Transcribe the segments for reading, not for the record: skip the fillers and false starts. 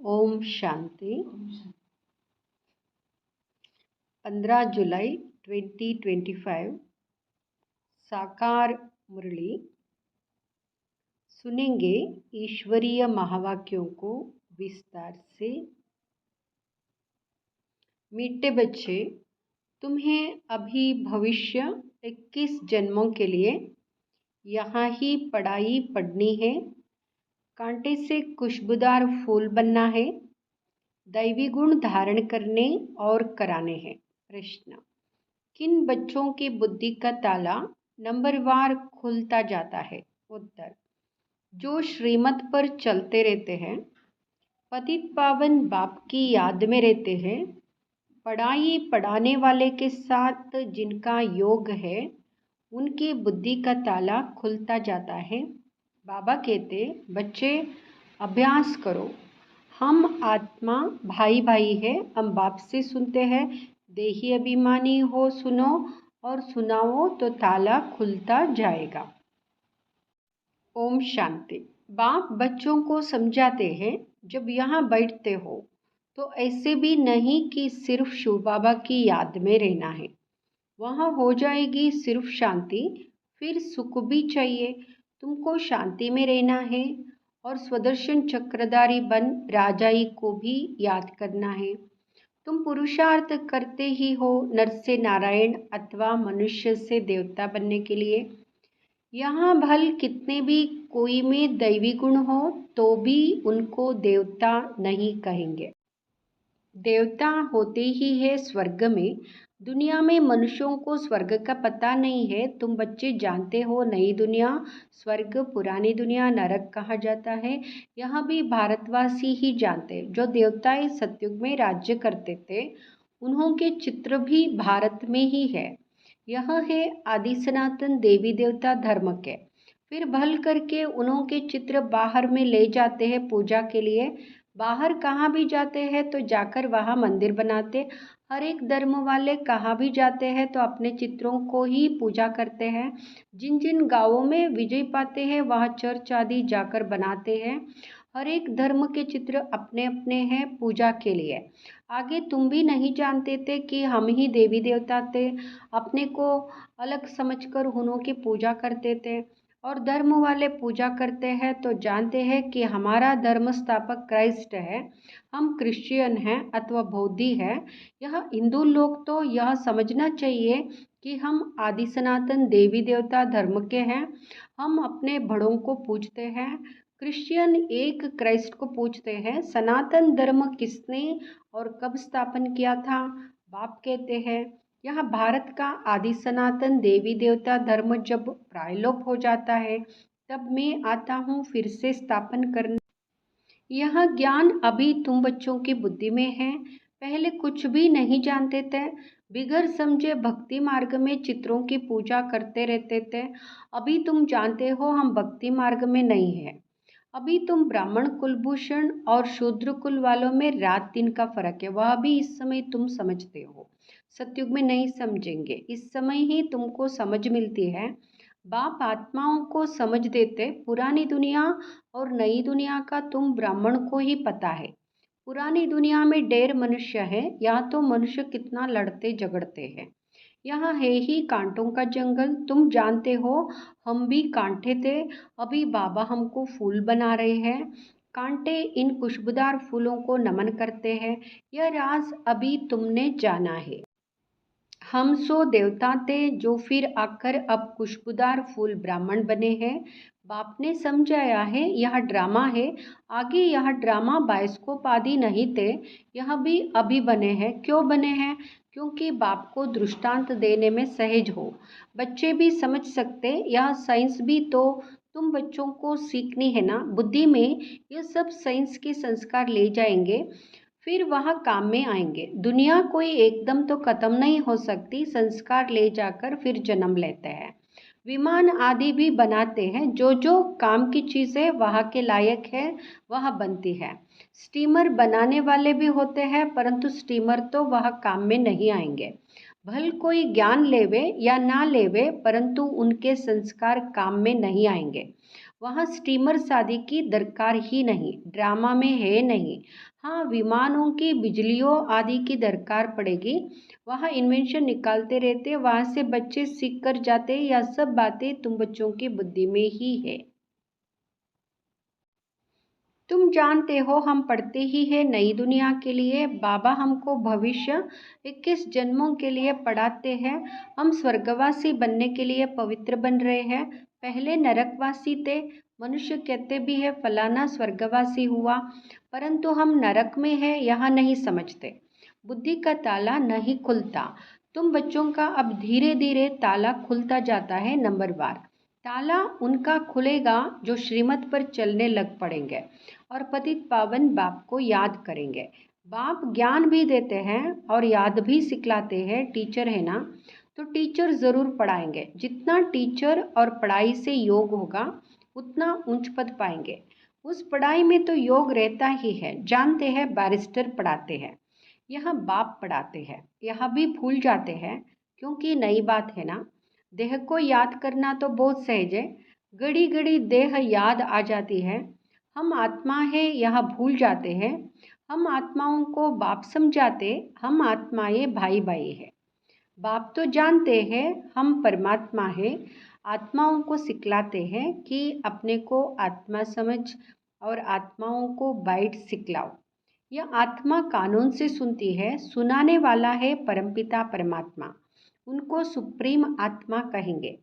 ओम शांति। 15 जुलाई 2025 साकार मुरली सुनेंगे ईश्वरीय महावाक्यों को विस्तार से। मीठे बच्चे, तुम्हें अभी भविष्य 21 जन्मों के लिए यहाँ ही पढ़ाई पढ़नी है। कांटे से खुशबूदार फूल बनना है, दैवी गुण धारण करने और कराने हैं। प्रश्न: किन बच्चों की बुद्धि का ताला नंबरवार खुलता जाता है? उत्तर: जो श्रीमत पर चलते रहते हैं, पतित पावन बाप की याद में रहते हैं, पढ़ाई पढ़ाने वाले के साथ जिनका योग है, उनकी बुद्धि का ताला खुलता जाता है। बाबा कहते, बच्चे अभ्यास करो। हम आत्मा भाई भाई है। हम बाप से सुनते हैं, देही अभिमानी हो सुनो और सुनाओ तो ताला खुलता जाएगा। ओम शांति। बाप बच्चों को समझाते हैं, जब यहाँ बैठते हो तो ऐसे भी नहीं कि सिर्फ शिव बाबा की याद में रहना है। वहाँ हो जाएगी सिर्फ शांति, फिर सुख भी चाहिए। तुमको शांति में रहना है और स्वदर्शन चक्रधारी बन राजाई को भी याद करना है। तुम पुरुषार्थ करते ही हो नर से नारायण अथवा मनुष्य से देवता बनने के लिए। यहाँ भल कितने भी कोई में दैवी गुण हो तो भी उनको देवता नहीं कहेंगे। देवता होते ही है स्वर्ग में। दुनिया में मनुष्यों को स्वर्ग का पता नहीं है। तुम बच्चे जानते हो, नई दुनिया स्वर्ग, पुरानी दुनिया नरक कहा जाता है। यहाँ भी भारतवासी ही जानते। जो देवताएं सतयुग में राज्य करते थे, उन्हों के चित्र भी भारत में ही है। यह है आदि सनातन देवी देवता धर्म के। फिर भल करके उन्हों के चित्र बाहर में ले जाते हैं पूजा के लिए। बाहर कहाँ भी जाते हैं तो जाकर वहाँ मंदिर बनाते। हर एक धर्म वाले कहाँ भी जाते हैं तो अपने चित्रों को ही पूजा करते हैं। जिन जिन गांवों में विजय पाते हैं वहाँ चर्च आदि जाकर बनाते हैं। हर एक धर्म के चित्र अपने अपने हैं पूजा के लिए। आगे तुम भी नहीं जानते थे कि हम ही देवी देवता थे। अपने को अलग समझकर उन्हों की पूजा करते थे। और धर्म वाले पूजा करते हैं तो जानते हैं कि हमारा धर्म स्थापक क्राइस्ट है, हम क्रिश्चियन हैं अथवा बौद्धि है। यह हिंदू लोग तो यह समझना चाहिए कि हम आदि सनातन देवी देवता धर्म के हैं। हम अपने बड़ों को पूजते हैं। क्रिश्चियन एक क्राइस्ट को पूजते हैं। सनातन धर्म किसने और कब स्थापन किया था? बाप कहते हैं, यह भारत का आदि सनातन देवी देवता धर्म जब प्रायलोप हो जाता है, तब मैं आता हूँ फिर से स्थापन करने। यह ज्ञान अभी तुम बच्चों की बुद्धि में है। पहले कुछ भी नहीं जानते थे। बिगर समझे भक्ति मार्ग में चित्रों की पूजा करते रहते थे। अभी तुम जानते हो हम भक्ति मार्ग में नहीं है। अभी तुम ब्राह्मण कुलभूषण और शूद्र कुल वालों में रात दिन का फर्क है। वह भी इस समय तुम समझते हो, सतयुग में नहीं समझेंगे। इस समय ही तुमको समझ मिलती है। बाप आत्माओं को समझ देते। पुरानी दुनिया और नई दुनिया का तुम ब्राह्मण को ही पता है। पुरानी दुनिया में ढेर मनुष्य है। यहाँ तो मनुष्य कितना लड़ते झगड़ते हैं। यहाँ है ही कांटों का जंगल। तुम जानते हो हम भी कांटे थे। अभी बाबा हमको फूल बना रहे हैं। कांटे इन खुशबूदार फूलों को नमन करते हैं। यह राज अभी तुमने जाना है। हम सो देवता थे जो फिर आकर अब खुशबूदार फूल ब्राह्मण बने हैं। बाप ने समझाया है यह ड्रामा है। आगे यह ड्रामा बायोस्कोप आदि नहीं थे। यह भी अभी बने हैं। क्यों बने हैं? क्योंकि बाप को दृष्टांत देने में सहज हो। बच्चे भी समझ सकते। यह साइंस भी तो तुम बच्चों को सीखनी है ना। बुद्धि में ये सब साइंस के संस्कार ले जाएंगे, फिर वहाँ काम में आएंगे। दुनिया कोई एकदम तो खत्म नहीं हो सकती। संस्कार ले जाकर फिर जन्म लेते हैं। विमान आदि भी बनाते हैं। जो जो काम की चीज़ें वहाँ के लायक है वह बनती है। स्टीमर बनाने वाले भी होते हैं, परंतु स्टीमर तो वह काम में नहीं आएंगे। भल कोई ज्ञान लेवे या ना लेवे, परंतु उनके संस्कार काम में नहीं आएंगे। वहाँ स्टीमर्स आदि की दरकार ही नहीं, ड्रामा में है नहीं। हाँ, विमानों की, बिजलियों आदि की दरकार पड़ेगी। वहाँ इन्वेंशन निकालते रहते, वहाँ से बच्चे सीख कर जाते। यह सब बातें तुम बच्चों की बुद्धि में ही है। तुम जानते हो हम पढ़ते ही है नई दुनिया के लिए। बाबा हमको भविष्य 21 जन्मों के लिए पढ़ाते हैं। हम स्वर्गवासी बनने के लिए पवित्र बन रहे हैं। पहले नरकवासी थे। मनुष्य कहते भी है फलाना स्वर्गवासी हुआ, परंतु हम नरक में है, यहाँ नहीं समझते। बुद्धि का ताला नहीं खुलता। तुम बच्चों का अब धीरे धीरे ताला खुलता जाता है। नंबर वार ताला उनका खुलेगा जो श्रीमत पर चलने लग पड़ेंगे और पतित पावन बाप को याद करेंगे। बाप ज्ञान भी देते हैं और याद भी सिखलाते हैं। टीचर है ना, तो टीचर ज़रूर पढ़ाएंगे। जितना टीचर और पढ़ाई से योग होगा उतना ऊंच पद पाएंगे। उस पढ़ाई में तो योग रहता ही है। जानते हैं बैरिस्टर पढ़ाते हैं, यहाँ बाप पढ़ाते हैं, यहाँ भी भूल जाते हैं क्योंकि नई बात है ना। देह को याद करना तो बहुत सहज है, घड़ी घड़ी देह याद आ जाती है। हम आत्मा है यहाँ भूल जाते हैं। हम आत्माओं को बाप समझाते, हम आत्माएं भाई भाई है। बाप तो जानते हैं हम परमात्मा है। आत्माओं को सिखलाते हैं कि अपने को आत्मा समझ और आत्माओं को बाइट सिखलाओ। यह आत्मा कानून से सुनती है। सुनाने वाला है परमपिता परमात्मा, उनको सुप्रीम आत्मा कहेंगे।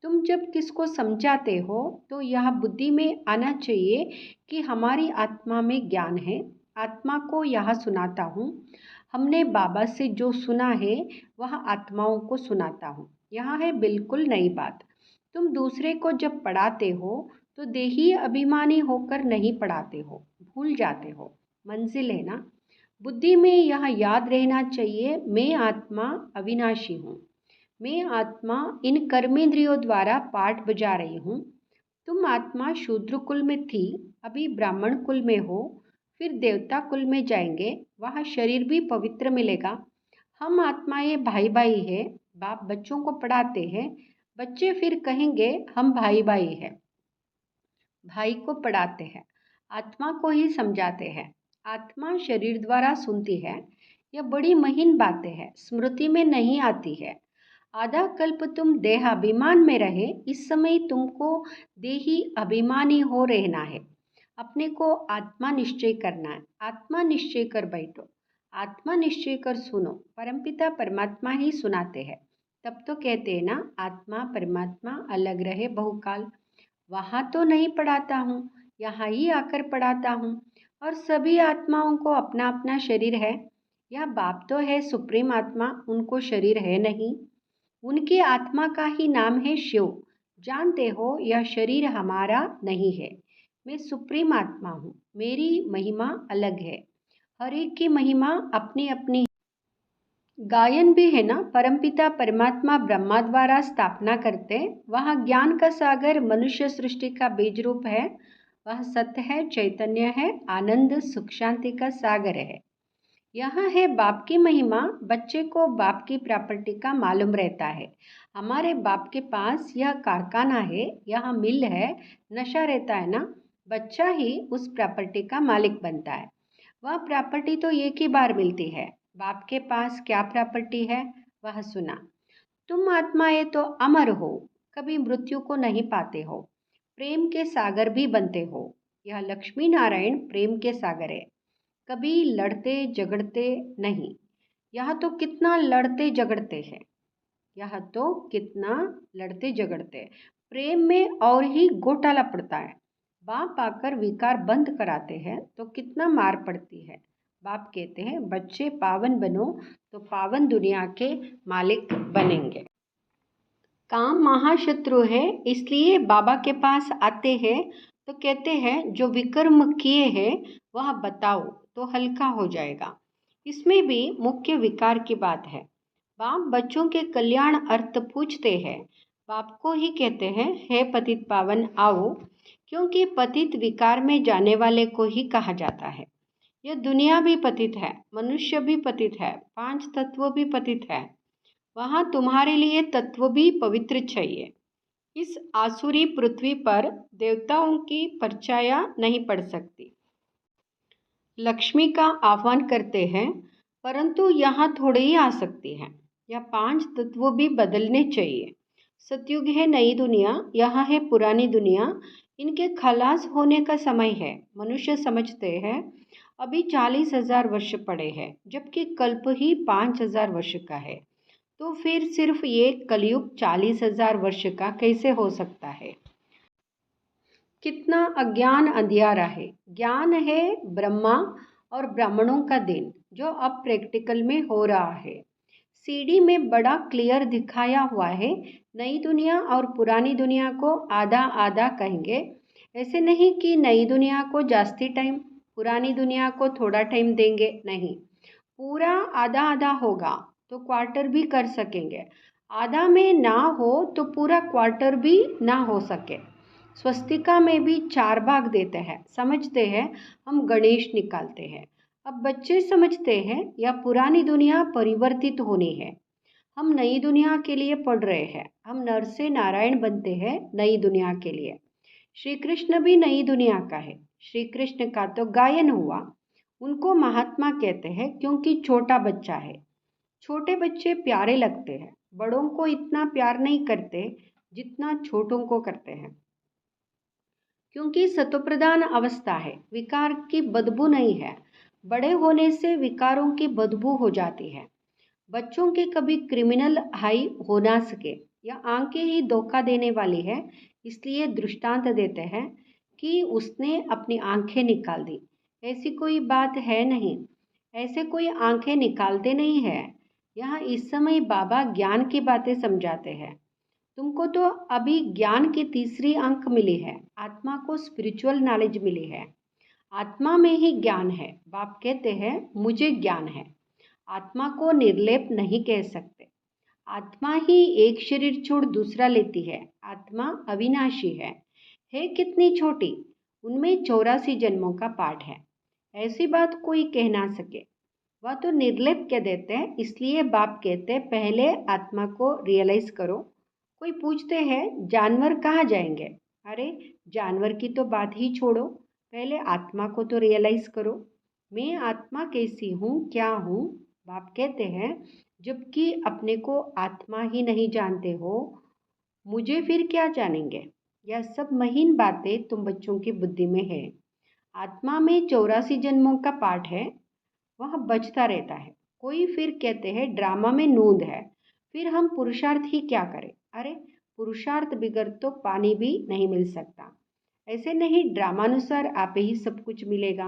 तुम जब किसको समझाते हो तो यह बुद्धि में आना चाहिए कि हमारी आत्मा में ज्ञान है। आत्मा को यह सुनाता हूँ। हमने बाबा से जो सुना है वह आत्माओं को सुनाता हूँ। यह है बिल्कुल नई बात। तुम दूसरे को जब पढ़ाते हो तो देही अभिमानी होकर नहीं पढ़ाते हो, भूल जाते हो। मंजिल है ना। बुद्धि में यह याद रहना चाहिए, मैं आत्मा अविनाशी हूँ। मैं आत्मा इन कर्मेंद्रियों द्वारा पाठ बजा रही हूँ। तुम आत्मा शूद्र कुल में थी, अभी ब्राह्मण कुल में हो, फिर देवता कुल में जाएंगे, वहाँ शरीर भी पवित्र मिलेगा। हम आत्माएं भाई भाई है। बाप बच्चों को पढ़ाते हैं, बच्चे फिर कहेंगे हम भाई भाई है। भाई को पढ़ाते हैं, आत्मा को ही समझाते हैं। आत्मा शरीर द्वारा सुनती है। यह बड़ी महीन बातें हैं, स्मृति में नहीं आती है। आधा कल्प तुम देहाभिमान में रहे, इस समय तुमको देही अभिमानी हो रहना है। अपने को आत्मा निश्चय करना है। आत्मा निश्चय कर बैठो, आत्मा निश्चय कर सुनो। परमपिता परमात्मा ही सुनाते हैं। तब तो कहते हैं ना, आत्मा परमात्मा अलग रहे बहुकाल। वहाँ तो नहीं पढ़ाता हूँ, यहाँ ही आकर पढ़ाता हूँ। और सभी आत्माओं को अपना अपना शरीर है। यह बाप तो है सुप्रीम आत्मा, उनको शरीर है नहीं। उनकी आत्मा का ही नाम है शिव। जानते हो यह शरीर हमारा नहीं है। मैं सुप्रीम आत्मा हूँ, मेरी महिमा अलग है। हर एक की महिमा अपनी अपनी। गायन भी है ना, परमपिता परमात्मा ब्रह्मा द्वारा स्थापना करते। वह ज्ञान का सागर मनुष्य सृष्टि का बीज रूप है। वह सत्य है, चैतन्य है, आनंद सुख शांति का सागर है। यहाँ है बाप की महिमा। बच्चे को बाप की प्रॉपर्टी का मालूम रहता है। हमारे बाप के पास यह कारखाना है, यहाँ मिल है, नशा रहता है ना। बच्चा ही उस प्रॉपर्टी का मालिक बनता है। वह प्रॉपर्टी तो एक ही बार मिलती है। बाप के पास क्या प्रॉपर्टी है वह सुना। तुम आत्माएं तो अमर हो, कभी मृत्यु को नहीं पाते हो। प्रेम के सागर भी बनते हो। यह लक्ष्मी नारायण प्रेम के सागर है, कभी लड़ते झगड़ते नहीं। यह तो कितना लड़ते झगड़ते हैं, यह तो कितना लड़ते झगड़ते हैं। प्रेम में और ही घोटाला पड़ता है। बाप आकर विकार बंद कराते हैं तो कितना मार पड़ती है। बाप कहते हैं बच्चे पावन बनो तो पावन दुनिया के मालिक बनेंगे। काम महाशत्रु है, इसलिए बाबा के पास आते हैं तो कहते हैं जो विकर्म किए हैं वह बताओ तो हल्का हो जाएगा। इसमें भी मुख्य विकार की बात है। बाप बच्चों के कल्याण अर्थ पूछते हैं। बाप को ही कहते हैं हे पतित पावन आओ, क्योंकि पतित विकार में जाने वाले को ही कहा जाता है। यह दुनिया भी पतित है, मनुष्य भी पतित है, पांच तत्व भी पतित है। वहाँ तुम्हारे लिए तत्व भी पवित्र चाहिए। इस आसुरी पृथ्वी पर देवताओं की परछाया नहीं पड़ सकती। लक्ष्मी का आह्वान करते हैं, परंतु यहाँ थोड़े ही आ सकती है। यह 5 तत्व भी बदलने चाहिए। सतयुग है नई दुनिया, यहाँ है पुरानी दुनिया। इनके खलास होने का समय है। मनुष्य समझते हैं अभी 40,000 वर्ष पड़े हैं, जबकि कल्प ही 5,000 वर्ष का है। तो फिर सिर्फ ये कलयुग 40,000 वर्ष का कैसे हो सकता है? कितना अज्ञान अंधियारा है। ज्ञान है ब्रह्मा और ब्राह्मणों का दिन, जो अब प्रैक्टिकल में हो रहा है। सीडी में बड़ा क्लियर दिखाया हुआ है। नई दुनिया और पुरानी दुनिया को आधा आधा कहेंगे। ऐसे नहीं कि नई दुनिया को जास्ती टाइम, पुरानी दुनिया को थोड़ा टाइम देंगे, नहीं। पूरा आधा आधा होगा तो क्वार्टर भी कर सकेंगे। आधा में ना हो तो पूरा क्वार्टर भी ना हो सके। स्वस्तिका में भी 4 भाग देते हैं। समझते हैं हम गणेश निकालते हैं। अब बच्चे समझते हैं यह पुरानी दुनिया परिवर्तित होनी है। हम नई दुनिया के लिए पढ़ रहे हैं। हम नर से नारायण बनते हैं नई दुनिया के लिए। श्री कृष्ण भी नई दुनिया का है। श्री कृष्ण का तो गायन हुआ। उनको महात्मा कहते हैं क्योंकि छोटा बच्चा है। छोटे बच्चे प्यारे लगते हैं। बड़ों को इतना प्यार नहीं करते जितना छोटों को करते हैं, क्योंकि सतोप्रधान अवस्था है। विकार की बदबू नहीं है। बड़े होने से विकारों की बदबू हो जाती है। बच्चों के कभी क्रिमिनल हाई हो ना सके, या आंखें ही धोखा देने वाली है, इसलिए दृष्टांत देते हैं कि उसने अपनी आंखें निकाल दी। ऐसी कोई बात है नहीं। ऐसे कोई आंखें निकालते नहीं है। यहाँ इस समय बाबा ज्ञान की बातें समझाते हैं। तुमको तो अभी ज्ञान की तीसरी अंक मिली है। आत्मा को स्पिरिचुअल नॉलेज मिली है। आत्मा में ही ज्ञान है। बाप कहते हैं मुझे ज्ञान है। आत्मा को निर्लेप नहीं कह सकते। आत्मा ही एक शरीर छोड़ दूसरा लेती है। आत्मा अविनाशी है कितनी छोटी, उनमें 84 जन्मों का पाठ है। ऐसी बात कोई कह ना सके। वह तो निर्लेप कह देते हैं। इसलिए बाप कहते हैं पहले आत्मा को रियलाइज करो। कोई पूछते हैं जानवर कहाँ जाएंगे? अरे जानवर की तो बात ही छोड़ो, पहले आत्मा को तो रियलाइज करो। मैं आत्मा कैसी हूँ, क्या हूँ? बाप कहते हैं जबकि अपने को आत्मा ही नहीं जानते हो, मुझे फिर क्या जानेंगे? यह सब महीन बातें तुम बच्चों की बुद्धि में है। आत्मा में 84 जन्मों का पाठ है, वह बचता रहता है। कोई फिर कहते हैं ड्रामा में नूंद है, फिर हम पुरुषार्थ ही क्या करें? अरे पुरुषार्थ बिगर तो पानी भी नहीं मिल सकता। ऐसे नहीं ड्रामानुसार आप ही सब कुछ मिलेगा।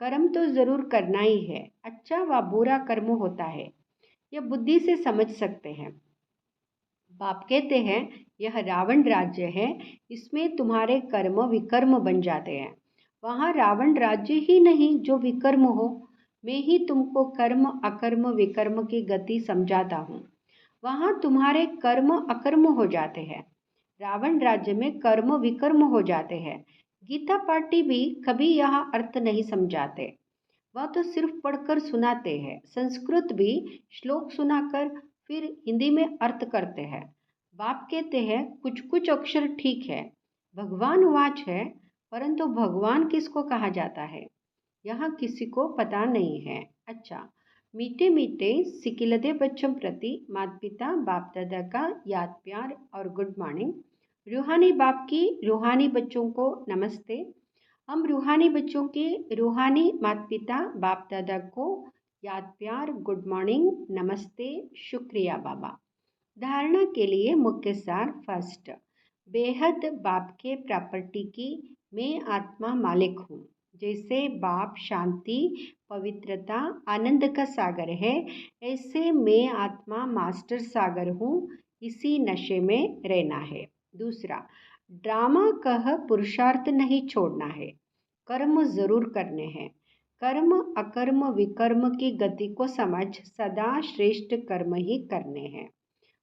कर्म तो जरूर करना ही है। अच्छा व बुरा कर्म होता है, यह बुद्धि से समझ सकते हैं। बाप कहते हैं यह रावण राज्य है, इसमें तुम्हारे कर्म विकर्म बन जाते हैं। वहाँ रावण राज्य ही नहीं जो विकर्म हो। मैं ही तुमको कर्म अकर्म विकर्म की गति समझाता हूँ। वहाँ तुम्हारे कर्म अकर्म हो जाते हैं। रावण राज्य में कर्म विकर्म हो जाते हैं। गीता पार्टी भी कभी यह अर्थ नहीं समझाते। वह तो सिर्फ पढ़कर सुनाते हैं। संस्कृत भी श्लोक सुनाकर फिर हिंदी में अर्थ करते हैं। बाप कहते हैं कुछ कुछ अक्षर ठीक है, भगवान वाच है, परंतु भगवान किसको कहा जाता है यहाँ किसी को पता नहीं है। अच्छा, मीठे मीठे सिकिलदे बच्चों प्रति माता पिता बाप दादा का याद प्यार और गुड मॉर्निंग। रूहानी बाप की रूहानी बच्चों को नमस्ते। हम रूहानी बच्चों के रूहानी माता पिता बाप दादा को याद प्यार गुड मॉर्निंग नमस्ते शुक्रिया बाबा। धारणा के लिए मुख्य सार फर्स्ट, बेहद बाप के प्रॉपर्टी की मैं आत्मा मालिक हूँ। जैसे बाप शांति पवित्रता आनंद का सागर है, ऐसे मैं आत्मा मास्टर सागर हूँ। इसी नशे में रहना है। दूसरा, ड्रामा कह पुरुषार्थ नहीं छोड़ना है, कर्म जरूर करने हैं। कर्म अकर्म विकर्म की गति को समझ सदा श्रेष्ठ कर्म ही करने हैं।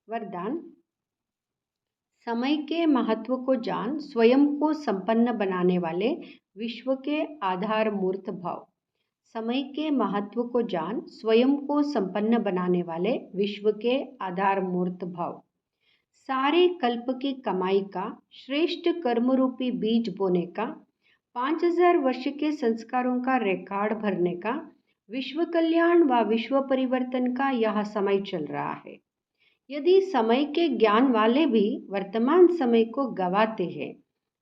वरदान, समय के महत्व को जान स्वयं को संपन्न बनाने वाले विश्व के आधार मूर्त भाव। समय के महत्व को जान स्वयं को संपन्न बनाने वाले विश्व के आधार मूर्त भाव। सारे कल्प की कमाई का श्रेष्ठ कर्मरूपी बीज बोने का, 5000 वर्ष के संस्कारों का रिकॉर्ड भरने का, विश्व कल्याण व विश्व परिवर्तन का यह समय चल रहा है। यदि समय के ज्ञान वाले भी वर्तमान समय को गवाते हैं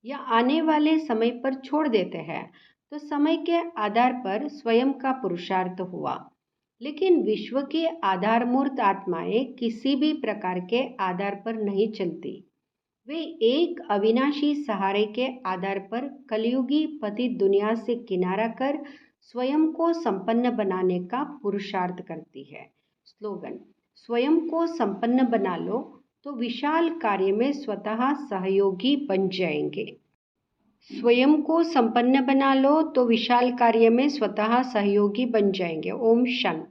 या आने वाले समय पर छोड़ देते हैं, तो समय के आधार पर स्वयं का पुरुषार्थ हुआ। लेकिन विश्व की आधारमूर्त आत्माएं किसी भी प्रकार के आधार पर नहीं चलती। वे एक अविनाशी सहारे के आधार पर कलयुगी पतित दुनिया से किनारा कर स्वयं को संपन्न बनाने का पुरुषार्थ करती है। स्लोगन: स्वयं को संपन्न बना लो तो विशाल कार्य में स्वतः सहयोगी बन जाएंगे। स्वयं को संपन्न बना लो तो विशाल कार्य में स्वतः सहयोगी बन जाएंगे। ओम शांति।